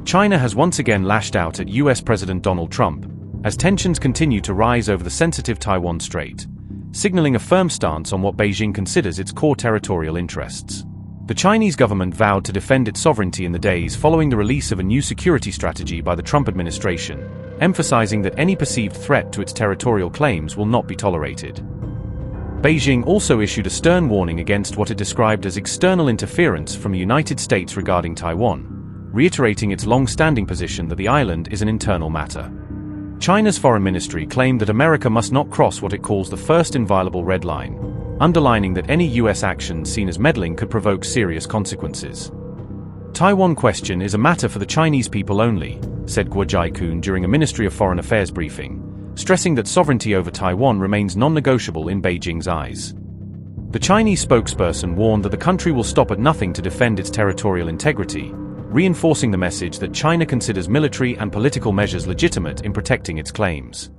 China has once again lashed out at US President Donald Trump, as tensions continue to rise over the sensitive Taiwan Strait, signaling a firm stance on what Beijing considers its core territorial interests. The Chinese government vowed to defend its sovereignty in the days following the release of a new security strategy by the Trump administration, emphasizing that any perceived threat to its territorial claims will not be tolerated. Beijing also issued a stern warning against what it described as external interference from the United States regarding Taiwan, reiterating its long-standing position that the island is an internal matter. China's foreign ministry claimed that America must not cross what it calls the first inviolable red line, underlining that any US action seen as meddling could provoke serious consequences. Taiwan question is a matter for the Chinese people only, said Guo Jiakun during a Ministry of Foreign Affairs briefing, stressing that sovereignty over Taiwan remains non-negotiable in Beijing's eyes. The Chinese spokesperson warned that the country will stop at nothing to defend its territorial integrity, reinforcing the message that China considers military and political measures legitimate in protecting its claims.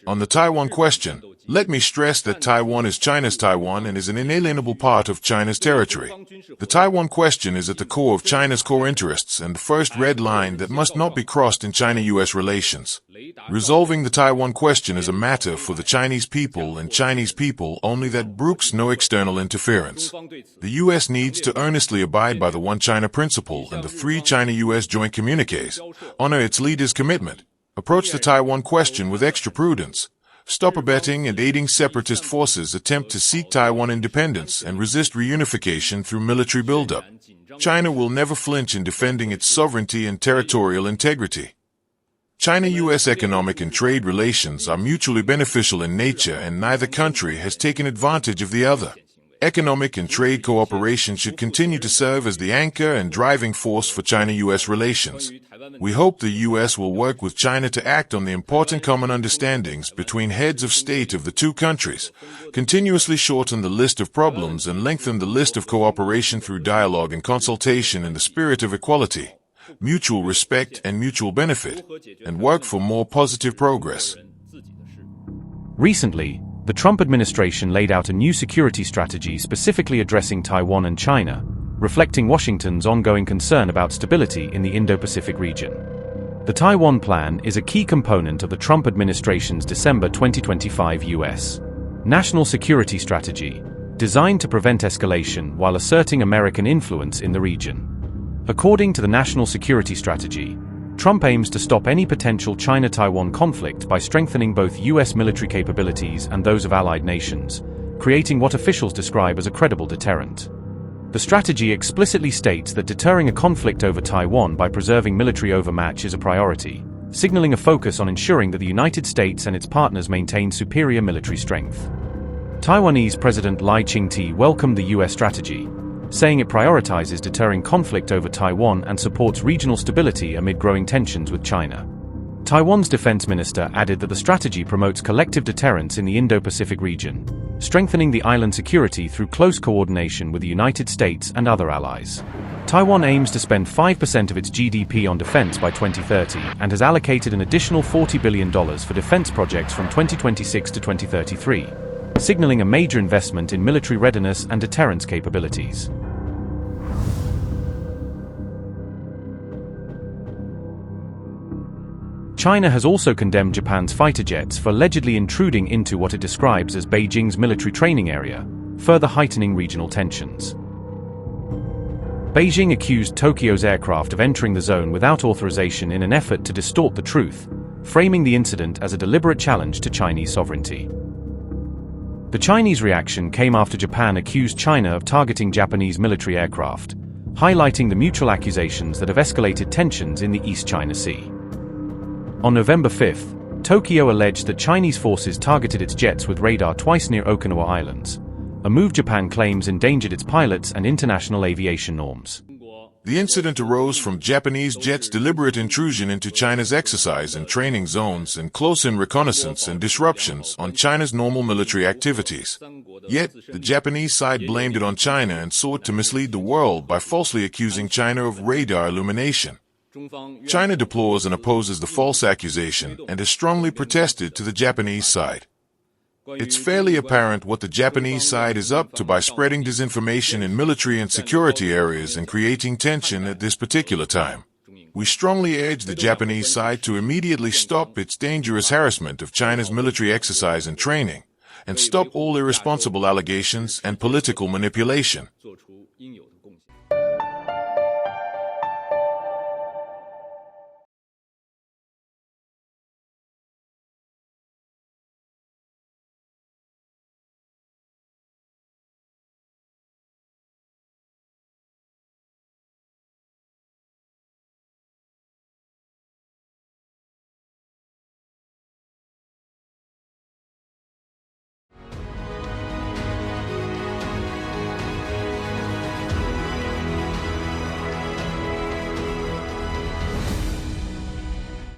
On the Taiwan question, let me stress that Taiwan is China's Taiwan and is an inalienable part of China's territory. The Taiwan question is at the core of China's core interests and the first red line that must not be crossed in China-US relations. Resolving the Taiwan question is a matter for the Chinese people and Chinese people only that brooks no external interference. The US needs to earnestly abide by the One China principle and the 3 China-US joint communiques, honor its leaders' commitment, approach the Taiwan question with extra prudence, stop abetting and aiding separatist forces attempt to seek Taiwan independence and resist reunification through military buildup. China will never flinch in defending its sovereignty and territorial integrity. China-US economic and trade relations are mutually beneficial in nature and neither country has taken advantage of the other. Economic and trade cooperation should continue to serve as the anchor and driving force for China-US relations. We hope the US will work with China to act on the important common understandings between heads of state of the two countries, continuously shorten the list of problems and lengthen the list of cooperation through dialogue and consultation in the spirit of equality, mutual respect and mutual benefit, and work for more positive progress. Recently, the Trump administration laid out a new security strategy specifically addressing Taiwan and China, reflecting Washington's ongoing concern about stability in the Indo-Pacific region. The Taiwan Plan is a key component of the Trump administration's December 2025 U.S. national security strategy, designed to prevent escalation while asserting American influence in the region. According to the national security strategy, Trump aims to stop any potential China-Taiwan conflict by strengthening both U.S. military capabilities and those of allied nations, creating what officials describe as a credible deterrent. The strategy explicitly states that deterring a conflict over Taiwan by preserving military overmatch is a priority, signaling a focus on ensuring that the United States and its partners maintain superior military strength. Taiwanese President Lai Ching-te welcomed the U.S. strategy, saying it prioritizes deterring conflict over Taiwan and supports regional stability amid growing tensions with China. Taiwan's defense minister added that the strategy promotes collective deterrence in the Indo-Pacific region, strengthening the island security through close coordination with the United States and other allies. Taiwan aims to spend 5% of its GDP on defense by 2030 and has allocated an additional $40 billion for defense projects from 2026 to 2033, signaling a major investment in military readiness and deterrence capabilities. China has also condemned Japan's fighter jets for allegedly intruding into what it describes as Beijing's military training area, further heightening regional tensions. Beijing accused Tokyo's aircraft of entering the zone without authorization in an effort to distort the truth, framing the incident as a deliberate challenge to Chinese sovereignty. The Chinese reaction came after Japan accused China of targeting Japanese military aircraft, highlighting the mutual accusations that have escalated tensions in the East China Sea. On November 5, Tokyo alleged that Chinese forces targeted its jets with radar twice near Okinawa Islands, a move Japan claims endangered its pilots and international aviation norms. The incident arose from Japanese jets' deliberate intrusion into China's exercise and training zones and close-in reconnaissance and disruptions on China's normal military activities. Yet, the Japanese side blamed it on China and sought to mislead the world by falsely accusing China of radar illumination. China deplores and opposes the false accusation and has strongly protested to the Japanese side. It's fairly apparent what the Japanese side is up to by spreading disinformation in military and security areas and creating tension at this particular time. We strongly urge the Japanese side to immediately stop its dangerous harassment of China's military exercise and training, and stop all irresponsible allegations and political manipulation.